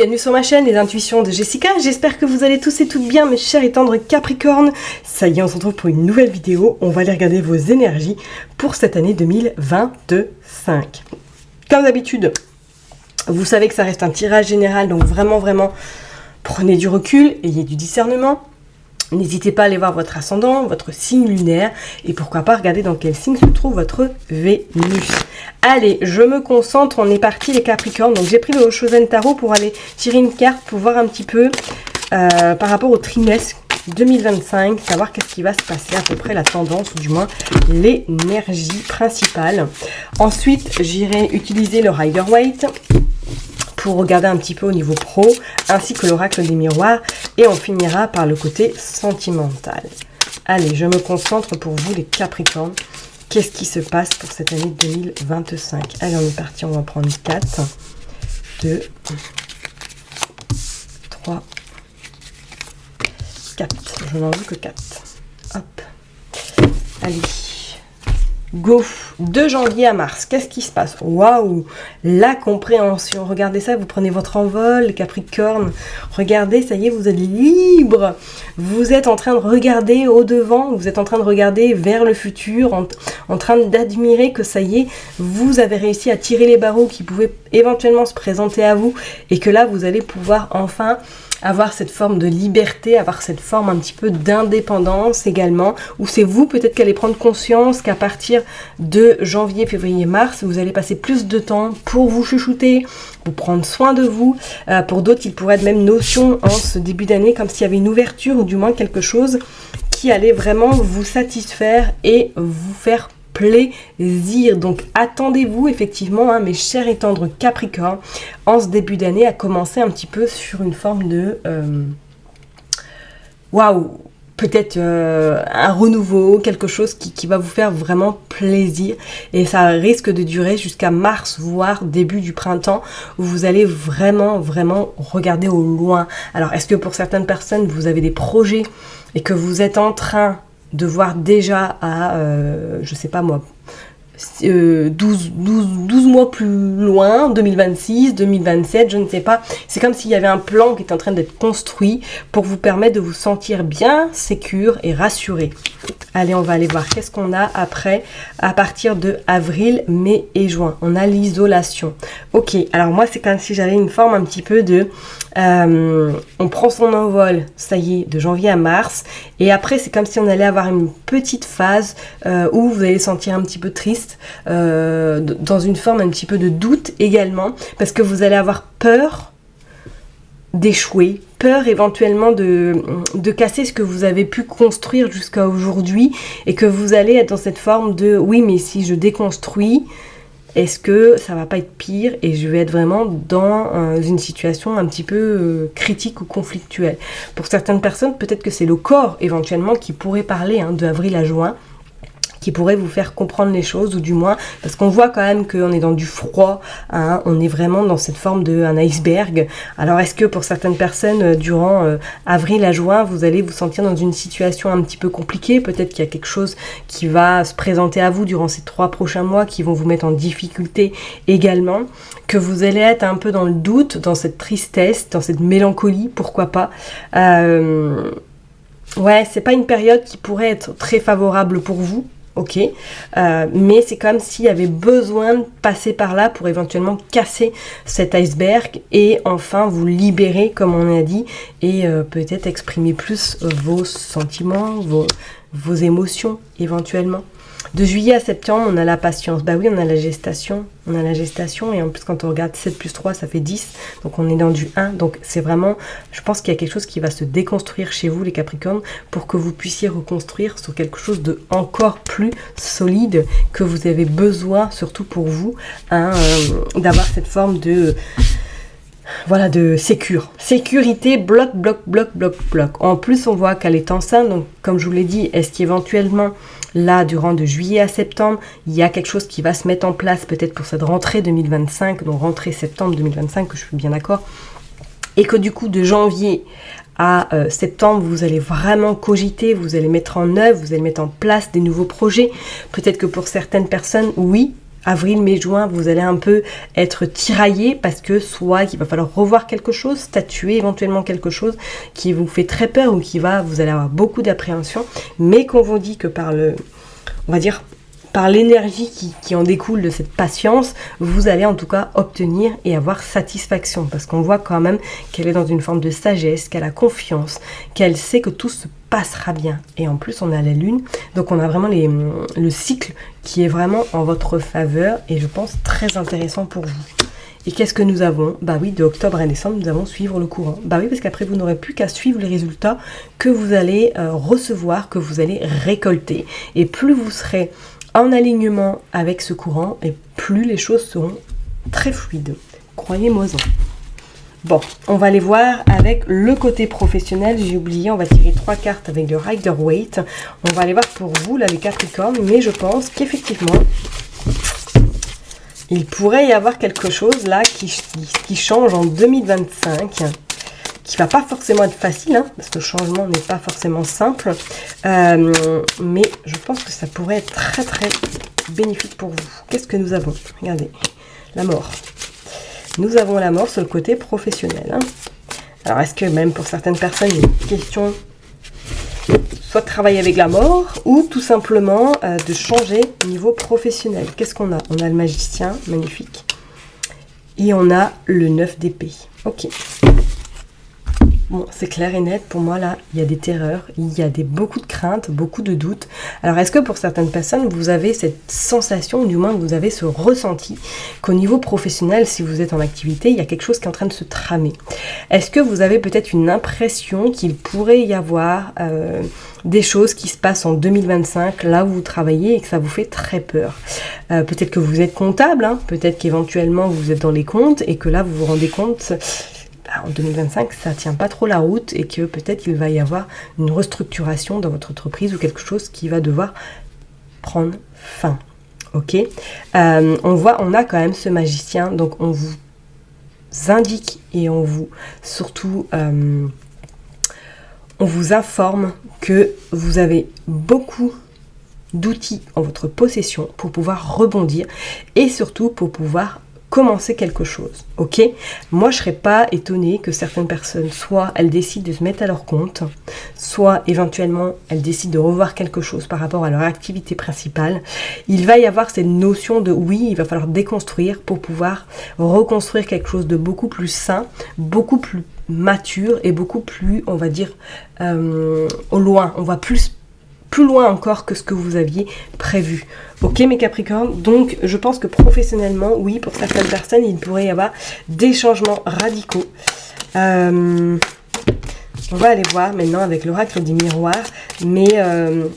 bienvenue sur ma chaîne Les Intuitions de Jessica. J'espère que vous allez tous et toutes bien, mes chers et tendres Capricornes. Ça y est, on se retrouve pour une nouvelle vidéo. On va aller regarder vos énergies pour cette année 2025. Comme d'habitude, vous savez que ça reste un tirage général, donc vraiment, prenez du recul, ayez du discernement. N'hésitez pas à aller voir votre ascendant, votre signe lunaire et pourquoi pas regarder dans quel signe se trouve votre Vénus. Allez, je me concentre, on est parti les Capricornes. Donc j'ai pris le Chosen Tarot pour aller tirer une carte pour voir un petit peu par rapport au trimestre 2025, savoir qu'est-ce qui va se passer, à peu près la tendance ou du moins l'énergie principale. Ensuite, j'irai utiliser le Rider-Waite pour regarder un petit peu au niveau pro, ainsi que l'oracle des miroirs, et on finira par le côté sentimental. Allez, je me concentre pour vous les Capricornes. Qu'est-ce qui se passe pour cette année 2025? Allez, on est parti, on va prendre 4, 2, 3, 4. Je n'en veux que 4. Hop. Allez. Go, de janvier à mars, qu'est-ce qui se passe? Waouh, la compréhension, regardez ça, vous prenez votre envol, les Capricornes, regardez, ça y est, vous êtes libre, vous êtes en train de regarder au devant, vous êtes en train de regarder vers le futur, en train d'admirer que ça y est, vous avez réussi à tirer les barreaux qui pouvaient éventuellement se présenter à vous, et que là, vous allez pouvoir enfin avoir cette forme de liberté, avoir cette forme un petit peu d'indépendance également, où c'est vous peut-être qui allez prendre conscience qu'à partir de janvier, février, mars, vous allez passer plus de temps pour vous chouchouter, pour prendre soin de vous. Pour d'autres, il pourrait être même notion en ce début d'année, comme s'il y avait une ouverture ou du moins quelque chose qui allait vraiment vous satisfaire et vous faire plaisir. Donc attendez-vous effectivement, mes chers et tendres Capricornes, en ce début d'année à commencer un petit peu sur une forme de waouh, peut-être un renouveau, quelque chose qui va vous faire vraiment plaisir, et ça risque de durer jusqu'à mars, voire début du printemps, où vous allez vraiment regarder au loin. Alors est-ce que pour certaines personnes vous avez des projets et que vous êtes en train de voir déjà à, je sais pas moi, 12 mois plus loin, 2026, 2027, je ne sais pas. C'est comme s'il y avait un plan qui est en train d'être construit pour vous permettre de vous sentir bien sécure et rassuré. Allez, on va aller voir qu'est-ce qu'on a après, à partir de avril, mai et juin. On a l'isolation. Ok, alors moi c'est comme si j'avais une forme un petit peu de... on prend son envol, ça y est, de janvier à mars, et après c'est comme si on allait avoir une petite phase où vous allez sentir un petit peu triste, dans une forme un petit peu de doute également, parce que vous allez avoir peur d'échouer, peur éventuellement de casser ce que vous avez pu construire jusqu'à aujourd'hui, et que vous allez être dans cette forme de oui, mais si je déconstruis, est-ce que ça va pas être pire et je vais être vraiment dans une situation un petit peu critique ou conflictuelle. Pour certaines personnes, peut-être que c'est le corps éventuellement qui pourrait parler, de avril à juin, qui pourrait vous faire comprendre les choses, ou du moins, parce qu'on voit quand même qu'on est dans du froid, on est vraiment dans cette forme d'un iceberg. Alors est-ce que pour certaines personnes, durant avril à juin, vous allez vous sentir dans une situation un petit peu compliquée? Peut-être qu'il y a quelque chose qui va se présenter à vous durant ces 3 prochains mois qui vont vous mettre en difficulté également, que vous allez être un peu dans le doute, dans cette tristesse, dans cette mélancolie, pourquoi pas. Ouais, c'est pas une période qui pourrait être très favorable pour vous. Ok, mais c'est comme s'il y avait besoin de passer par là pour éventuellement casser cet iceberg et enfin vous libérer, comme on a dit, et peut-être exprimer plus vos sentiments, vos émotions éventuellement. De juillet à septembre, on a la patience. Bah oui, on a la gestation. Et en plus, quand on regarde 7 plus 3, ça fait 10. Donc, on est dans du 1. Donc, c'est vraiment... Je pense qu'il y a quelque chose qui va se déconstruire chez vous, les Capricornes, pour que vous puissiez reconstruire sur quelque chose de encore plus solide que vous avez besoin, surtout pour vous, d'avoir cette forme de... Voilà, de sécurité, bloc. En plus, on voit qu'elle est enceinte. Donc, comme je vous l'ai dit, est-ce qu'éventuellement... Là, durant de juillet à septembre, il y a quelque chose qui va se mettre en place, peut-être pour cette rentrée 2025, donc rentrée septembre 2025, que je suis bien d'accord, et que du coup, de janvier à septembre, vous allez vraiment cogiter, vous allez mettre en œuvre, vous allez mettre en place des nouveaux projets. Peut-être que pour certaines personnes, oui, avril, mai, juin, vous allez un peu être tiraillé parce que soit il va falloir revoir quelque chose, statuer éventuellement quelque chose qui vous fait très peur ou vous allez avoir beaucoup d'appréhension, mais qu'on vous dit que on va dire, par l'énergie qui en découle de cette patience, vous allez en tout cas obtenir et avoir satisfaction. Parce qu'on voit quand même qu'elle est dans une forme de sagesse, qu'elle a confiance, qu'elle sait que tout se passera bien. Et en plus, on a la lune, donc on a vraiment le cycle qui est vraiment en votre faveur et je pense très intéressant pour vous. Et qu'est-ce que nous avons? Bah oui, de octobre à décembre, nous allons suivre le courant. Bah oui, parce qu'après, vous n'aurez plus qu'à suivre les résultats que vous allez recevoir, que vous allez récolter. Et plus vous serez en alignement avec ce courant, et plus les choses seront très fluides. Croyez-moi-en. Bon, on va aller voir avec le côté professionnel. J'ai oublié, on va tirer 3 cartes avec le Rider-Waite. On va aller voir pour vous, là, les Capricornes. Mais je pense qu'effectivement, il pourrait y avoir quelque chose, là, qui change en 2025. Qui va pas forcément être facile, hein, parce que le changement n'est pas forcément simple. Mais je pense que ça pourrait être très, très bénéfique pour vous. Qu'est-ce que nous avons? Regardez, la mort. Nous avons la mort sur le côté professionnel. Hein. Alors, est-ce que même pour certaines personnes, il y a une question soit de travailler avec la mort ou tout simplement de changer au niveau professionnel? Qu'est-ce qu'on a? On a le magicien, magnifique. Et on a le 9 d'épée. Ok. Bon, c'est clair et net, pour moi là, il y a des terreurs, il y a beaucoup de craintes, beaucoup de doutes. Alors est-ce que pour certaines personnes, vous avez cette sensation, ou du moins vous avez ce ressenti, qu'au niveau professionnel, si vous êtes en activité, il y a quelque chose qui est en train de se tramer? Est-ce que vous avez peut-être une impression qu'il pourrait y avoir des choses qui se passent en 2025, là où vous travaillez, et que ça vous fait très peur? Peut-être que vous êtes comptable, hein, peut-être qu'éventuellement vous êtes dans les comptes, et que là vous vous rendez compte... En 2025, ça ne tient pas trop la route et que peut-être il va y avoir une restructuration dans votre entreprise ou quelque chose qui va devoir prendre fin. Ok, on a quand même ce magicien, donc on vous indique et on vous informe que vous avez beaucoup d'outils en votre possession pour pouvoir rebondir et surtout pour pouvoir commencer quelque chose, ok? Moi, je serais pas étonnée que certaines personnes, soit elles décident de se mettre à leur compte, soit éventuellement elles décident de revoir quelque chose par rapport à leur activité principale. Il va y avoir cette notion de oui, il va falloir déconstruire pour pouvoir reconstruire quelque chose de beaucoup plus sain, beaucoup plus mature et beaucoup plus, on va dire, au loin. On va plus loin encore que ce que vous aviez prévu. Ok mes Capricornes, donc je pense que professionnellement, oui, pour certaines personnes, il pourrait y avoir des changements radicaux. On va aller voir maintenant avec l'oracle des miroirs, mais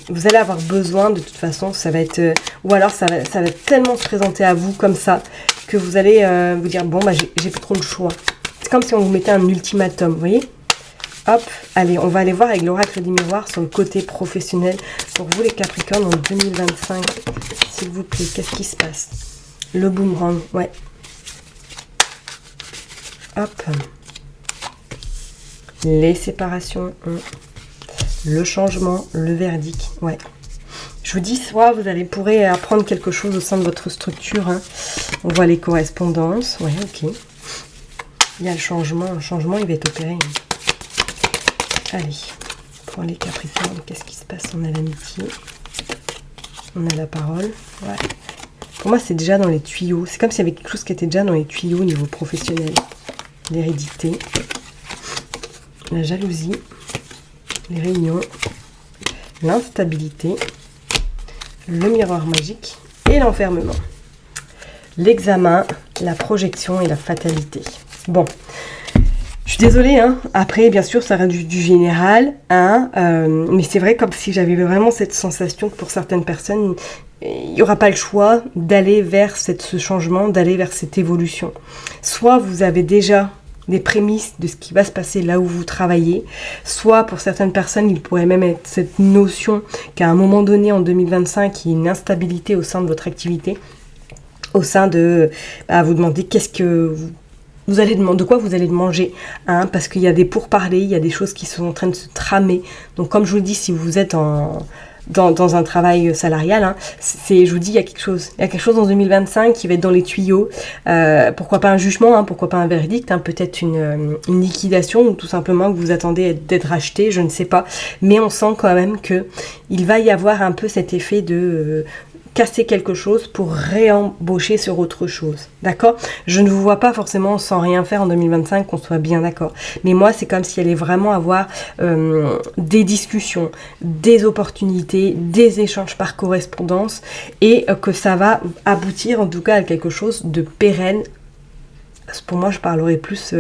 vous allez avoir besoin de toute façon, ça va être, ou alors ça va tellement se présenter à vous comme ça, que vous allez vous dire, bon, bah j'ai plus trop le choix. C'est comme si on vous mettait un ultimatum, vous voyez? Hop, allez, on va aller voir avec l'oracle des miroirs sur le côté professionnel. Pour vous les Capricornes en 2025, s'il vous plaît, qu'est-ce qui se passe? Le boomerang, ouais. Hop. Les séparations, le changement, le verdict, ouais. Je vous dis, soit vous pourrez apprendre quelque chose au sein de votre structure. Hein. On voit les correspondances, ouais, ok. Il y a le changement il va être opéré. Allez, pour les Capricornes, qu'est-ce qui se passe? On a l'amitié, on a la parole. Ouais. Pour moi, c'est déjà dans les tuyaux. C'est comme s'il y avait quelque chose qui était déjà dans les tuyaux au niveau professionnel. L'hérédité, la jalousie, les réunions, l'instabilité, le miroir magique et l'enfermement. L'examen, la projection et la fatalité. Bon. Je suis désolée, hein. Après, bien sûr, ça reste du général, hein. Mais c'est vrai comme si j'avais vraiment cette sensation que pour certaines personnes, il n'y aura pas le choix d'aller vers ce changement, d'aller vers cette évolution. Soit vous avez déjà des prémices de ce qui va se passer là où vous travaillez, soit pour certaines personnes, il pourrait même être cette notion qu'à un moment donné, en 2025, il y a une instabilité au sein de votre activité, au sein de... vous demander qu'est-ce que... Vous allez demander de quoi vous allez manger, hein, parce qu'il y a des pourparlers, il y a des choses qui sont en train de se tramer. Donc comme je vous le dis, si vous êtes dans un travail salarial, hein, je vous dis, il y a quelque chose en 2025 qui va être dans les tuyaux. Pourquoi pas un jugement, hein, pourquoi pas un verdict, hein, peut-être une liquidation, ou tout simplement que vous attendez d'être racheté, je ne sais pas. Mais on sent quand même que il va y avoir un peu cet effet de casser quelque chose pour réembaucher sur autre chose, d'accord? Je ne vous vois pas forcément sans rien faire en 2025, qu'on soit bien d'accord. Mais moi, c'est comme s'il allait vraiment avoir des discussions, des opportunités, des échanges par correspondance, et que ça va aboutir en tout cas à quelque chose de pérenne. Pour moi, je parlerai plus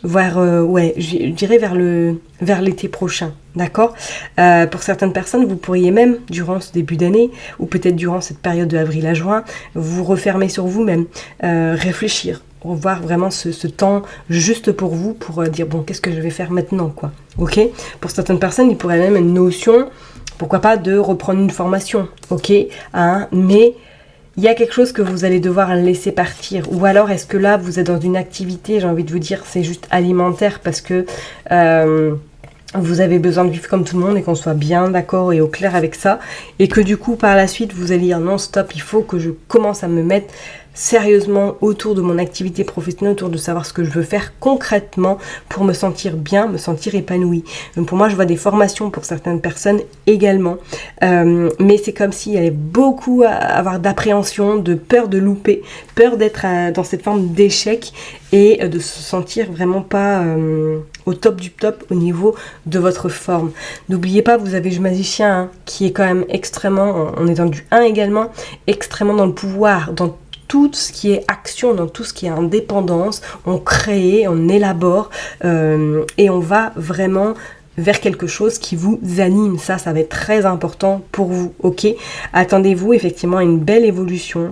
je dirais vers l'été prochain, d'accord? Pour certaines personnes, vous pourriez même, durant ce début d'année, ou peut-être durant cette période de avril à juin, vous refermer sur vous-même, réfléchir, voir vraiment ce temps juste pour vous, pour dire, bon, qu'est-ce que je vais faire maintenant, quoi, ok? Pour certaines personnes, il pourrait même une notion, pourquoi pas, de reprendre une formation, ok? Hein, mais il y a quelque chose que vous allez devoir laisser partir. Ou alors, est-ce que là, vous êtes dans une activité, j'ai envie de vous dire, c'est juste alimentaire parce que vous avez besoin de vivre comme tout le monde et qu'on soit bien d'accord et au clair avec ça. Et que du coup, par la suite, vous allez dire non, stop, il faut que je commence à me mettre sérieusement autour de mon activité professionnelle, autour de savoir ce que je veux faire concrètement pour me sentir bien, me sentir épanouie. Donc pour moi, je vois des formations pour certaines personnes également, mais c'est comme s'il y avait beaucoup à avoir d'appréhension, de peur de louper, peur d'être dans cette forme d'échec et de se sentir vraiment pas au top du top au niveau de votre forme. N'oubliez pas, vous avez le magicien hein, qui est quand même extrêmement, on est dans du 1 également, extrêmement dans le pouvoir, dans tout ce qui est action, dans tout ce qui est indépendance, on crée, on élabore et on va vraiment vers quelque chose qui vous anime. Ça va être très important pour vous, ok? Attendez-vous effectivement à une belle évolution.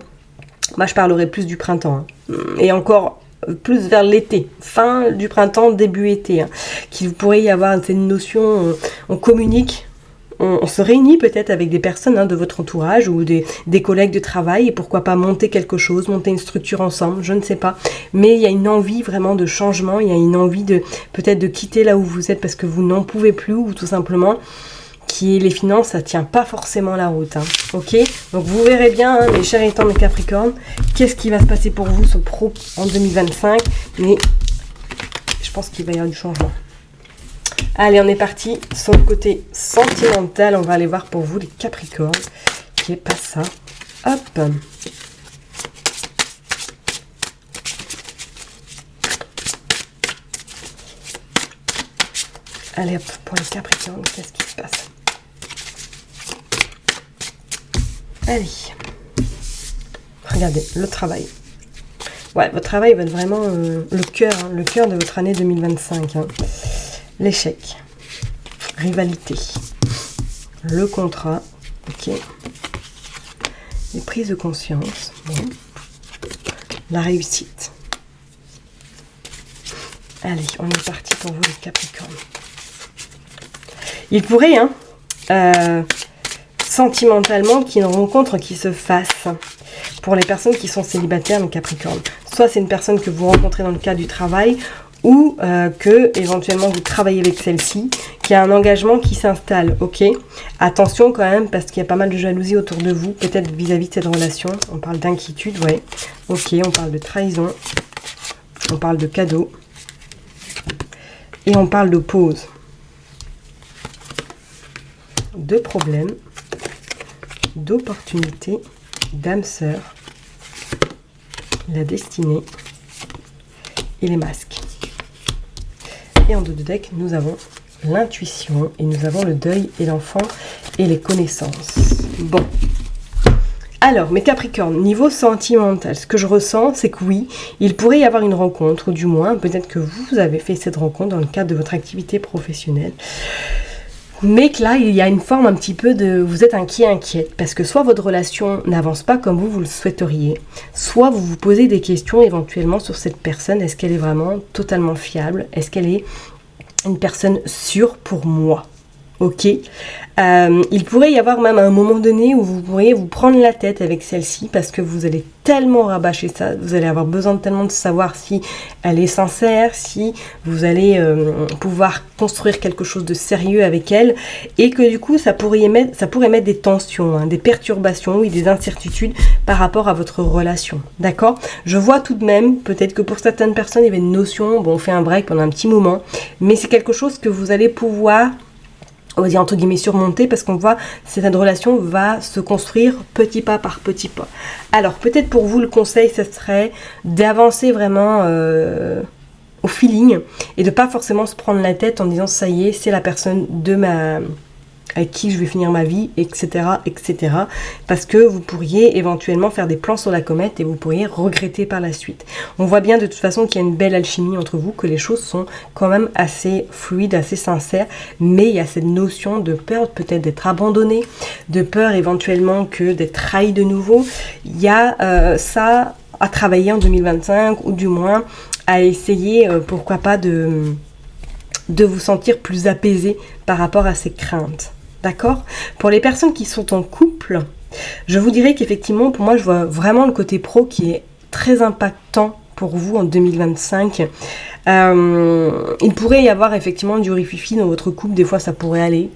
Moi, je parlerai plus du printemps hein. Et encore plus vers l'été, fin du printemps, début été, hein, qu'il pourrait y avoir cette notion, on communique. On se réunit peut-être avec des personnes hein, de votre entourage ou des collègues de travail et pourquoi pas monter quelque chose, monter une structure ensemble, je ne sais pas. Mais il y a une envie vraiment de changement, il y a une envie de peut-être de quitter là où vous êtes parce que vous n'en pouvez plus ou tout simplement les finances, ça tient pas forcément la route. Hein, ok? Donc vous verrez bien, hein, mes chers étants de Capricorne, qu'est-ce qui va se passer pour vous, ce pro en 2025. Mais je pense qu'il va y avoir du changement. Allez, on est parti sur le côté sentimental. On va aller voir pour vous les Capricornes. Qui est pas ça. Hop. Allez hop, pour les Capricornes, qu'est-ce qui se passe? Allez. Regardez, le travail. Ouais, votre travail va être vraiment le cœur de votre année 2025. Hein. L'échec, rivalité, le contrat, ok, les prises de conscience, bon. La réussite. Allez, on est parti pour vous les Capricornes. Il pourrait, sentimentalement, qu'il y ait une rencontre qui se fasse pour les personnes qui sont célibataires, les Capricornes. Soit c'est une personne que vous rencontrez dans le cadre du travail, ou que éventuellement vous travaillez avec celle-ci, qu'il y a un engagement qui s'installe, ok? Attention quand même, parce qu'il y a pas mal de jalousie autour de vous, peut-être vis-à-vis de cette relation. On parle d'inquiétude, ouais. Ok, on parle de trahison, on parle de cadeau, et on parle de pause. De problèmes, d'opportunités, d'âme sœur, la destinée et les masques. Et en dos de deck, nous avons l'intuition et nous avons le deuil et l'enfant et les connaissances. Bon. Alors, mes Capricornes, niveau sentimental, ce que je ressens, c'est que oui, il pourrait y avoir une rencontre, ou du moins, peut-être que vous avez fait cette rencontre dans le cadre de votre activité professionnelle. Mais que là, il y a une forme un petit peu de... Vous êtes inquiète, parce que soit votre relation n'avance pas comme vous le souhaiteriez, soit vous vous posez des questions éventuellement sur cette personne. Est-ce qu'elle est vraiment totalement fiable? Est-ce qu'elle est une personne sûre pour moi? Ok. Il pourrait y avoir même un moment donné où vous pourriez vous prendre la tête avec celle-ci parce que vous allez tellement rabâcher ça, vous allez avoir besoin tellement de savoir si elle est sincère, si vous allez pouvoir construire quelque chose de sérieux avec elle et que du coup ça pourrait mettre des tensions, hein, des perturbations et des incertitudes par rapport à votre relation. D'accord ? Je vois tout de même, peut-être que pour certaines personnes il y avait une notion, bon on fait un break pendant un petit moment, mais c'est quelque chose que vous allez pouvoir, on va dire entre guillemets surmonter, parce qu'on voit cette relation va se construire petit pas par petit pas. Alors peut-être pour vous le conseil ce serait d'avancer vraiment au feeling et de pas forcément se prendre la tête en disant ça y est, c'est la personne avec qui je vais finir ma vie, etc., etc. Parce que vous pourriez éventuellement faire des plans sur la comète et vous pourriez regretter par la suite. On voit bien de toute façon qu'il y a une belle alchimie entre vous, que les choses sont quand même assez fluides, assez sincères, mais il y a cette notion de peur peut-être d'être abandonné, de peur éventuellement que d'être trahi de nouveau. Il y a ça à travailler en 2025 ou du moins à essayer, pourquoi pas, de vous sentir plus apaisé par rapport à ces craintes. D'accord ? Pour les personnes qui sont en couple, je vous dirais qu'effectivement, pour moi, je vois vraiment le côté pro qui est très impactant pour vous en 2025. Il pourrait y avoir effectivement du rififi dans votre couple. Des fois, ça pourrait aller.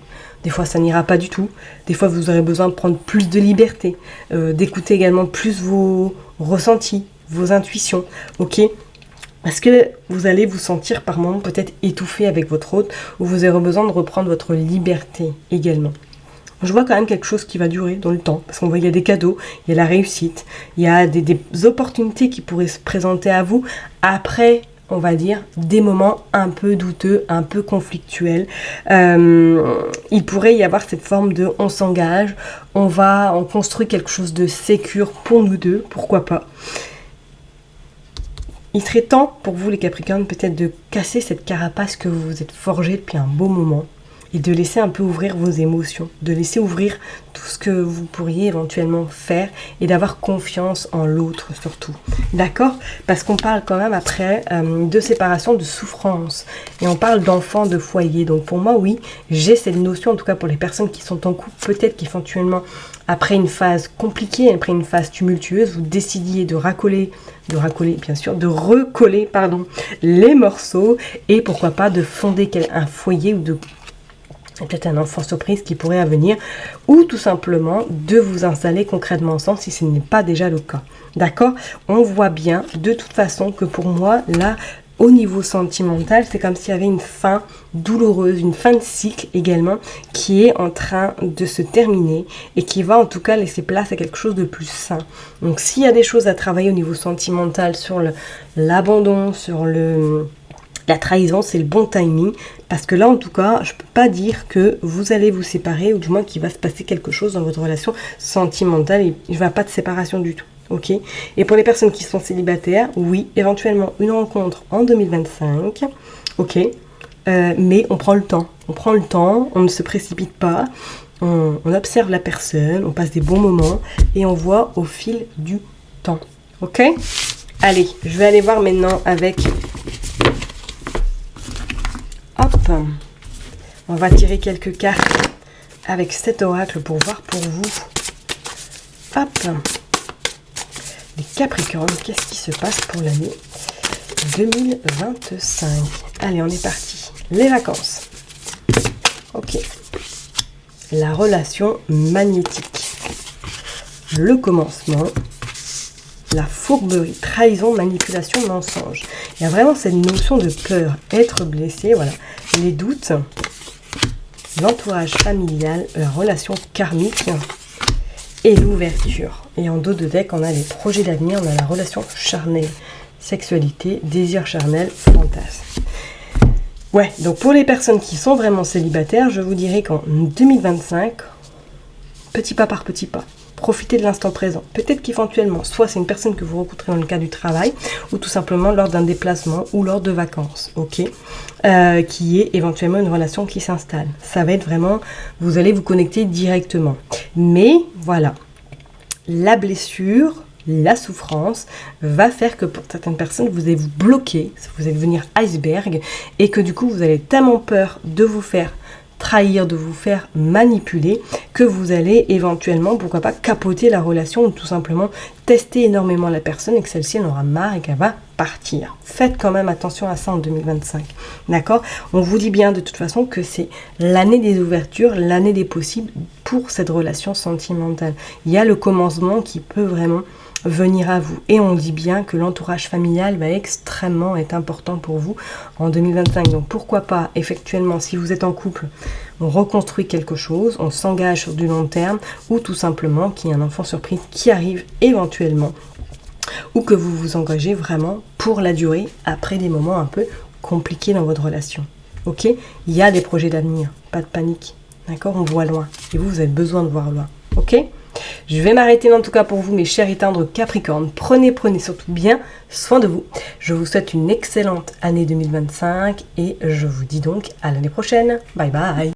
Des fois, ça n'ira pas du tout. Des fois, vous aurez besoin de prendre plus de liberté, d'écouter également plus vos ressentis, vos intuitions. Ok ? Parce que vous allez vous sentir par moments peut-être étouffé avec votre hôte, ou vous aurez besoin de reprendre votre liberté également. Je vois quand même quelque chose qui va durer dans le temps, parce qu'on voit qu'il y a des cadeaux, il y a la réussite, il y a des opportunités qui pourraient se présenter à vous après, on va dire, des moments un peu douteux, un peu conflictuels. Il pourrait y avoir cette forme de on s'engage, on construit quelque chose de sécure pour nous deux, pourquoi pas. Il serait temps pour vous les Capricornes peut-être de casser cette carapace que vous vous êtes forgée depuis un beau moment et de laisser un peu ouvrir vos émotions, de laisser ouvrir tout ce que vous pourriez éventuellement faire et d'avoir confiance en l'autre surtout. D'accord ? Parce qu'on parle quand même après de séparation, de souffrance et on parle d'enfants de foyer. Donc pour moi, oui, j'ai cette notion, en tout cas pour les personnes qui sont en couple, peut-être qu'éventuellement après une phase compliquée, après une phase tumultueuse, vous décidiez de recoller les morceaux et pourquoi pas de fonder un foyer ou de peut-être un enfant surprise qui pourrait venir ou tout simplement de vous installer concrètement ensemble si ce n'est pas déjà le cas. D'accord ? On voit bien de toute façon que pour moi, là, au niveau sentimental, c'est comme s'il y avait une fin douloureuse, une fin de cycle également qui est en train de se terminer et qui va en tout cas laisser place à quelque chose de plus sain. Donc s'il y a des choses à travailler au niveau sentimental sur l'abandon, sur la trahison, c'est le bon timing parce que là en tout cas je peux pas dire que vous allez vous séparer ou du moins qu'il va se passer quelque chose dans votre relation sentimentale et il ne va pas de séparation du tout. Ok. Et pour les personnes qui sont célibataires, oui, éventuellement une rencontre en 2025, ok, mais on prend le temps, on ne se précipite pas, on observe la personne, on passe des bons moments et on voit au fil du temps, ok. Allez, je vais aller voir maintenant avec, hop, on va tirer quelques cartes avec cet oracle pour voir pour vous, hop. Les Capricornes, qu'est-ce qui se passe pour l'année 2025 ? Allez, on est parti. Les vacances. Ok. La relation magnétique. Le commencement. La fourberie, trahison, manipulation, mensonge. Il y a vraiment cette notion de peur, être blessé, voilà. Les doutes, l'entourage familial, la relation karmique et l'ouverture. Et en dos de deck, on a les projets d'avenir, on a la relation charnelle, sexualité, désir charnel, fantasme. Ouais, donc pour les personnes qui sont vraiment célibataires, je vous dirais qu'en 2025, petit pas par petit pas, profitez de l'instant présent. Peut-être qu'éventuellement, soit c'est une personne que vous rencontrez dans le cadre du travail, ou tout simplement lors d'un déplacement ou lors de vacances, ok, qui est éventuellement une relation qui s'installe. Ça va être vraiment, vous allez vous connecter directement. Mais voilà, la blessure, la souffrance va faire que pour certaines personnes, vous allez vous bloquer, vous allez devenir iceberg, et que du coup, vous avez tellement peur de vous faire trahir, de vous faire manipuler, que vous allez éventuellement, pourquoi pas, capoter la relation ou tout simplement tester énormément la personne et que celle-ci en aura marre et qu'elle va partir. Faites quand même attention à ça en 2025, d'accord? On vous dit bien de toute façon que c'est l'année des ouvertures, l'année des possibles pour cette relation sentimentale. Il y a le commencement qui peut vraiment venir à vous. Et on dit bien que l'entourage familial va extrêmement être important pour vous en 2025. Donc pourquoi pas, effectivement, si vous êtes en couple, on reconstruit quelque chose, on s'engage sur du long terme, ou tout simplement qu'il y ait un enfant surprise qui arrive éventuellement, ou que vous vous engagez vraiment pour la durée après des moments un peu compliqués dans votre relation. Ok? Il y a des projets d'avenir, pas de panique. D'accord? On voit loin. Et vous avez besoin de voir loin. Ok? Je vais m'arrêter en tout cas pour vous, mes chers et tendres Capricornes. Prenez surtout bien soin de vous. Je vous souhaite une excellente année 2025 et je vous dis donc à l'année prochaine. Bye bye.